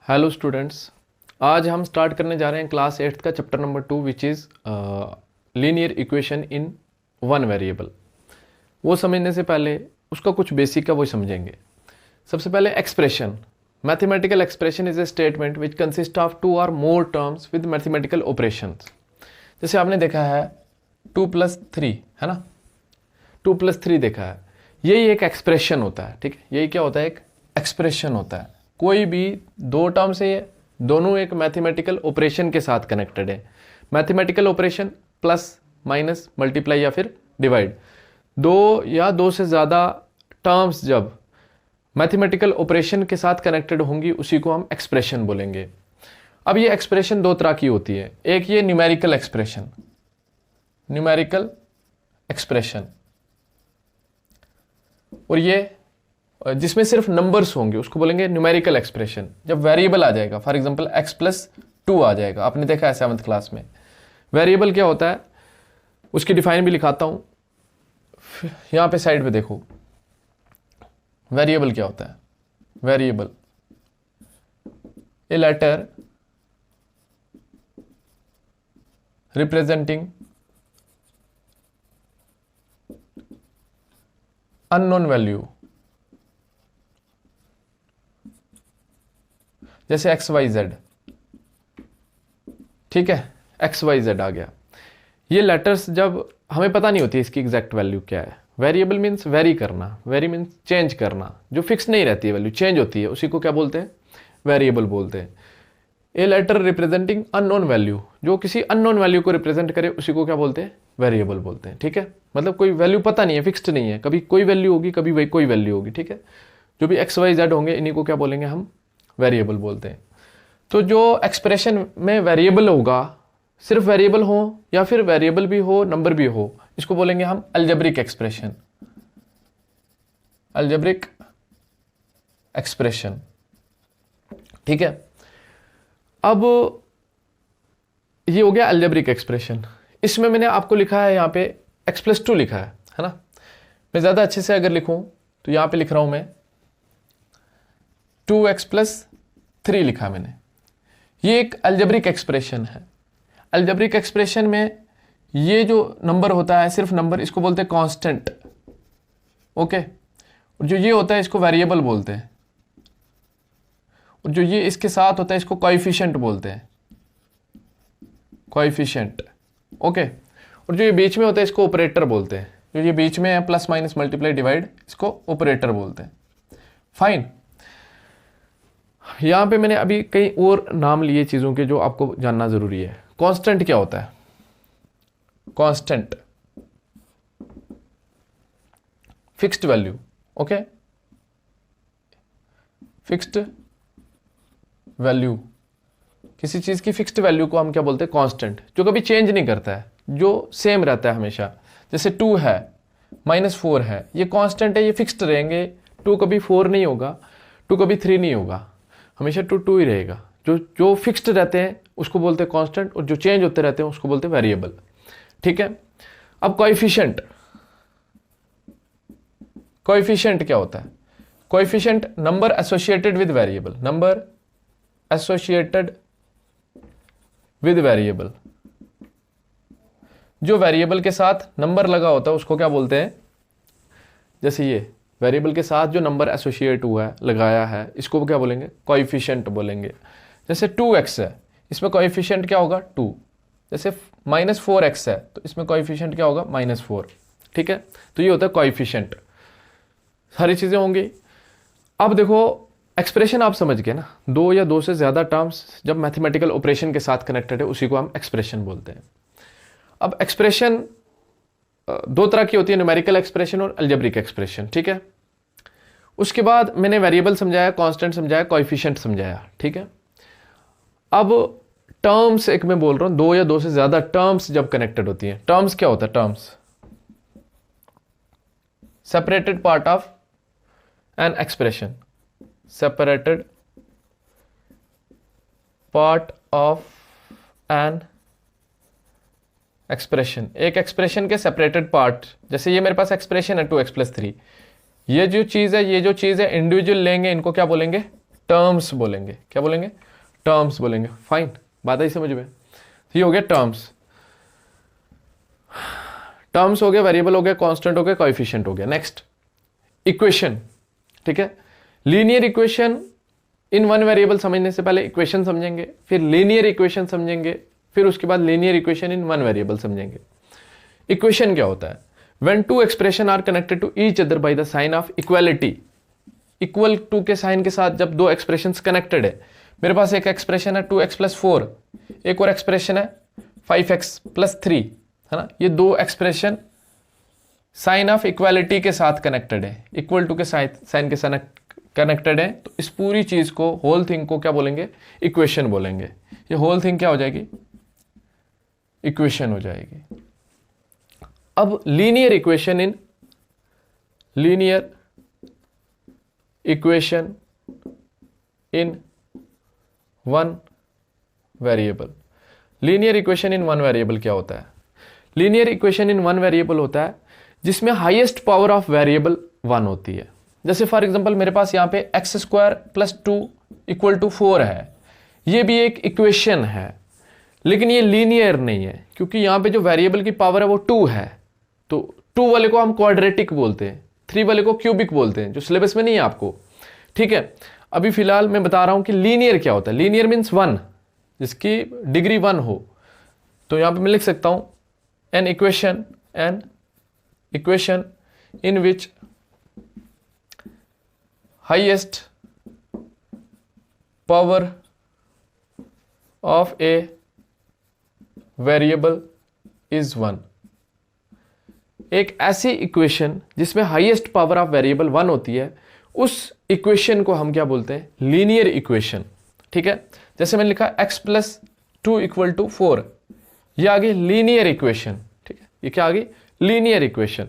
Hello students. आज हम start करने जा रहे हैं क्लास 8th का chapter number 2 which is linear equation in one variable. वो समझने से पहले उसका कुछ बेसिक का वो समझेंगे। सबसे पहले expression. Mathematical expression is a statement which consist of two और more terms with mathematical operations. जैसे आपने देखा है 2+3 है ना, 2+3 देखा है, यही एक एक्सप्रेशन होता है। ठीक है, यही क्या होता है, एक एक्सप्रेशन होता है। कोई भी दो टर्म से दोनों एक मैथमेटिकल ऑपरेशन के साथ कनेक्टेड है। Mathematical operation plus minus multiply या फिर डिवाइड, दो या दो से ज़्यादा टर्म्स जब मैथमेटिकल ऑपरेशन के साथ कनेक्टेड होंगी उसी को हम एक्सप्रेशन बोलेंगे। अब ये एक्सप्रेशन दो तरह की होती है, एक ये न्यूमेरिकल एक्सप्रेशन, न्यूमेरिकल एक्सप्रेशन, और ये जिसमें सिर्फ नंबर्स होंगे उसको बोलेंगे न्यूमेरिकल एक्सप्रेशन। जब वेरिएबल आ जाएगा, फॉर एग्जांपल x+2 आ जाएगा, आपने देखा है 7th क्लास में। वेरिएबल क्या होता है उसकी डिफाइन भी लिखाता हूं, यहां पे साइड पे देखो। वेरिएबल क्या होता है, variable a letter representing unknown value, जैसे XYZ। ठीक है, XYZ आ गया। ये लेटर्स जब हमें पता नहीं होती इसकी एग्जैक्ट वैल्यू क्या है। वेरिएबल मीन्स वेरी करना, वेरी मीन्स चेंज करना, जो फिक्स नहीं रहती है, वैल्यू चेंज होती है, उसी को क्या बोलते हैं, वेरिएबल बोलते हैं। A letter representing unknown value, जो किसी अननोन वैल्यू को रिप्रेजेंट करे उसी को क्या बोलते हैं, वेरिएबल बोलते हैं। ठीक है, मतलब कोई वैल्यू पता नहीं है, फिक्स्ड नहीं है, कभी कोई वैल्यू होगी कभी वही कोई वैल्यू होगी। ठीक है, जो भी XYZ होंगे इन्हीं को क्या बोलेंगे हम, वेरिएबल बोलते हैं। तो जो एक्सप्रेशन में वेरिएबल होगा, सिर्फ वेरिएबल हो या फिर वेरिएबल भी हो नंबर भी हो, इसको बोलेंगे हम अलजेब्रिक एक्सप्रेशन, अलजेब्रिक एक्सप्रेशन। ठीक है, अब ये हो गया अलजेब्रिक एक्सप्रेशन। इसमें मैंने आपको लिखा है यहाँ पे x+2 लिखा है ना। मैं ज़्यादा अच्छे से अगर लिखूं तो यहाँ पे लिख रहा हूं मैं 2x+3 लिखा मैंने। ये एक अलजेब्रिक एक्सप्रेशन है। अलजेब्रिक एक्सप्रेशन में ये जो नंबर होता है, सिर्फ नंबर, इसको बोलते हैं कांस्टेंट। ओके, और जो ये होता है इसको वेरिएबल बोलते हैं, और जो ये इसके साथ होता है इसको कोएफिशिएंट बोलते हैं, कोएफिशिएंट। ओके, और जो ये बीच में होता है इसको ऑपरेटर बोलते हैं। जो ये बीच में है प्लस माइनस मल्टीप्लाई डिवाइड, इसको ऑपरेटर बोलते हैं। फाइन। यहां पे मैंने अभी कई और नाम लिए चीजों के जो आपको जानना जरूरी है। कांस्टेंट क्या होता है, constant fixed value. Okay, fixed value, किसी चीज की फिक्स्ड वैल्यू को हम क्या बोलते हैं, कांस्टेंट, जो कभी चेंज नहीं करता है, जो सेम रहता है हमेशा। जैसे 2 है, -4 है, ये कांस्टेंट है, ये फिक्स्ड रहेंगे। 2 कभी 4 नहीं होगा, 2 कभी 3 नहीं होगा, हमेशा 2 ही रहेगा। जो फिक्स्ड रहते हैं उसको बोलते हैं कांस्टेंट, और जो चेंज होते रहते हैं उसको बोलते हैं वेरिएबल। ठीक है, अब कोएफिशिएंट, कोएफिशिएंट क्या होता है, coefficient number associated with variable, number associated with variable. जो वेरिएबल के साथ नंबर लगा होता है उसको क्या बोलते हैं, जैसे ये वेरिएबल के साथ जो नंबर एसोसिएट हुआ है, लगाया है, इसको क्या बोलेंगे, कोएफिशिएंट बोलेंगे। जैसे 2x है, इसमें कोएफिशिएंट क्या होगा, 2। जैसे -4x है तो इसमें कोएफिशिएंट क्या होगा, -4। ठीक है, तो ये होता है कोएफिशिएंट। सारी चीजें होंगी। अब देखो एक्सप्रेशन आप समझ गए ना, दो या दो से ज्यादा टर्म्स जब मैथमेटिकल ऑपरेशन के साथ कनेक्टेड है उसी को हम एक्सप्रेशन बोलते हैं। अब एक्सप्रेशन दो तरह की होती है, न्यूमेरिकल एक्सप्रेशन और अलजेब्रिक एक्सप्रेशन। ठीक है, उसके बाद मैंने वेरिएबल समझाया, कांस्टेंट समझाया, कोएफिशिएंट समझाया। ठीक है, अब टर्म्स एक मैं बोल रहा हूं, दो या दो से ज्यादा टर्म्स जब कनेक्टेड होती हैं। टर्म्स क्या होता है, terms separated part of an expression, separated part of an expression, एक एक्सप्रेशन के सेपरेटेड पार्ट। जैसे ये मेरे पास एक्सप्रेशन है 2x+3, ये जो चीज है, ये जो चीज है इंडिविजुअल लेंगे, इनको क्या बोलेंगे, टर्म्स बोलेंगे। क्या बोलेंगे? टर्म्स बोलेंगे। फाइन, बात आई समझ में? ये हो गया टर्म्स। टर्म्स हो गया, वेरिएबल हो गया, कांस्टेंट हो गया, कोएफिशिएंट हो गया। Next equation. ठीक है, linear equation in one variable समझने से पहले इक्वेशन समझेंगे, फिर लीनियर इक्वेशन समझेंगे, फिर उसके बाद linear equation in one variable समझेंगे। इक्वेशन क्या होता है? When two expression are connected to each other by the sign of equality. Equal to के साइन के साथ जब दो एक्सप्रेशंस कनेक्टेड है, मेरे पास एक एक्सप्रेशन है 2x + 4, एक और एक्सप्रेशन है 5x + 3, है ना। ये दो एक्सप्रेशन साइन ऑफ इक्वालिटी के साथ कनेक्टेड है, इक्वल टू के साइन के साथ कनेक्टेड है, तो इस पूरी चीज को, होल थिंग को क्या बोलेंगे? इक्वेशन बोलेंगे। ये होल थिंग क्या हो जाएगी? इक्वेशन हो जाएगी। अब linear equation in one variable. Linear equation in one variable क्या होता है? Linear equation in one variable होता है जिसमें हाईएस्ट पावर ऑफ वेरिएबल 1 होती है। जैसे फॉर एग्जांपल मेरे पास यहाँ पे x² + 2 = 4 है, ये भी एक इक्वेशन है, लेकिन ये लीनियर नहीं है, क्योंकि यहाँ पे जो वेरिएबल की पावर है वो 2 है। तो 2 वाले को हम क्वाड्रेटिक बोलते हैं, 3 वाले को क्यूबिक बोलते हैं, जो सिलेबस में नहीं है आपको। ठीक है, अभी फिलहाल मैं बता रहा हूं कि लीनियर क्या होता है। लीनियर मीन्स 1, जिसकी डिग्री 1 हो। तो यहां पे मैं लिख सकता हूं an equation in which highest power of a variable is 1। एक ऐसी इक्वेशन जिसमें हाईएस्ट पावर ऑफ वेरिएबल 1 होती है, उस इक्वेशन को हम क्या बोलते हैं? Linear equation. ठीक है, जैसे मैंने लिखा x + 2 = 4, ये आ गई लीनियर इक्वेशन। ठीक है, ये क्या आ गई? Linear equation.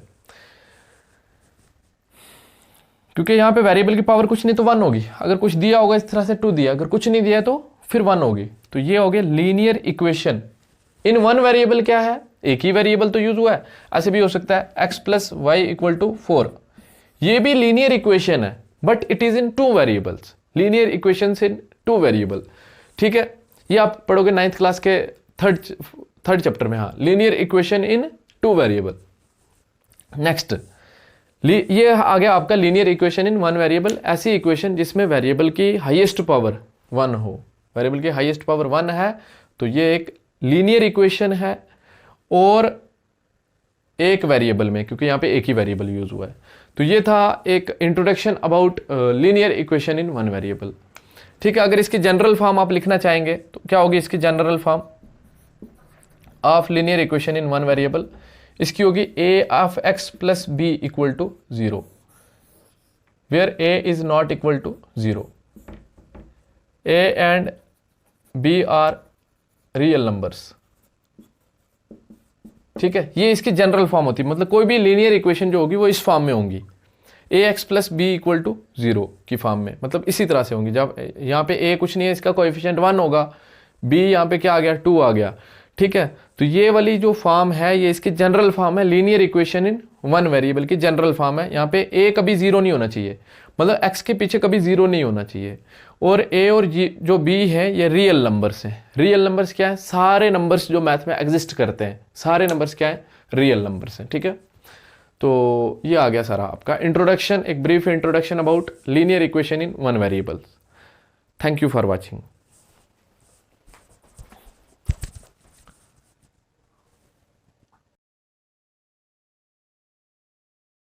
क्योंकि यहां पे वेरिएबल की पावर कुछ नहीं तो 1 होगी। अगर कुछ दिया होगा इस तरह से 2 दिया, अगर कुछ नहीं दिया तो फिर 1 होगी। तो ये हो गया linear equation in one variable. क्या है? एक ही वेरिएबल तो यूज हुआ है। ऐसे भी हो सकता है x + y = 4, ये भी लीनियर इक्वेशन है, but it is in 2 variables. Linear equations in 2 variable. ठीक है, ये आप पढ़ोगे 9th क्लास के थर्ड चैप्टर में। हाँ, लीनियर इक्वेशन इन 2 वेरिएबल। नेक्स्ट, ये आ गया आपका linear equation in one variable. ऐसी इक्वेशन जिसमें वेरिएबल की हाईएस्ट पावर 1 हो। वेरिएबल की हाईएस्ट पावर 1 है, तो ये एक लीनियर इक्वेशन है। और एक वेरिएबल में, क्योंकि यहां पे एक ही वेरिएबल यूज हुआ है। तो ये था एक introduction about linear equation in one variable. ठीक है, अगर इसकी जनरल फॉर्म आप लिखना चाहेंगे तो क्या होगी इसकी general form of linear equation in one variable? इसकी होगी a of x + b = 0, where a is not equal to 0. a and b are real numbers. ठीक है, ये इसकी जनरल फॉर्म होती है। मतलब कोई भी लीनियर इक्वेशन जो होगी वो इस फॉर्म में होंगी, ax + b = 0 की फॉर्म में। मतलब इसी तरह से होंगी। जब यहाँ पे a कुछ नहीं है, इसका कोएफिशिएंट 1 होगा, b यहाँ पे क्या आ गया? 2 आ गया। ठीक है, तो ये वाली जो फॉर्म है ये इसकी जनरल फॉर्म है। Linear equation in one variable की जनरल फॉर्म है। यहाँ पे a कभी 0 नहीं होना चाहिए, मतलब x के पीछे कभी 0 नहीं होना चाहिए। और a और जो b है ये रियल नंबर्स हैं। रियल नंबर्स क्या है? सारे नंबर्स जो मैथ में एग्जिस्ट करते हैं, सारे नंबर्स क्या है? रियल नंबर्स हैं। ठीक है, तो ये आ गया सारा आपका इंट्रोडक्शन, एक brief introduction about linear equation in one variable. Thank you for watching.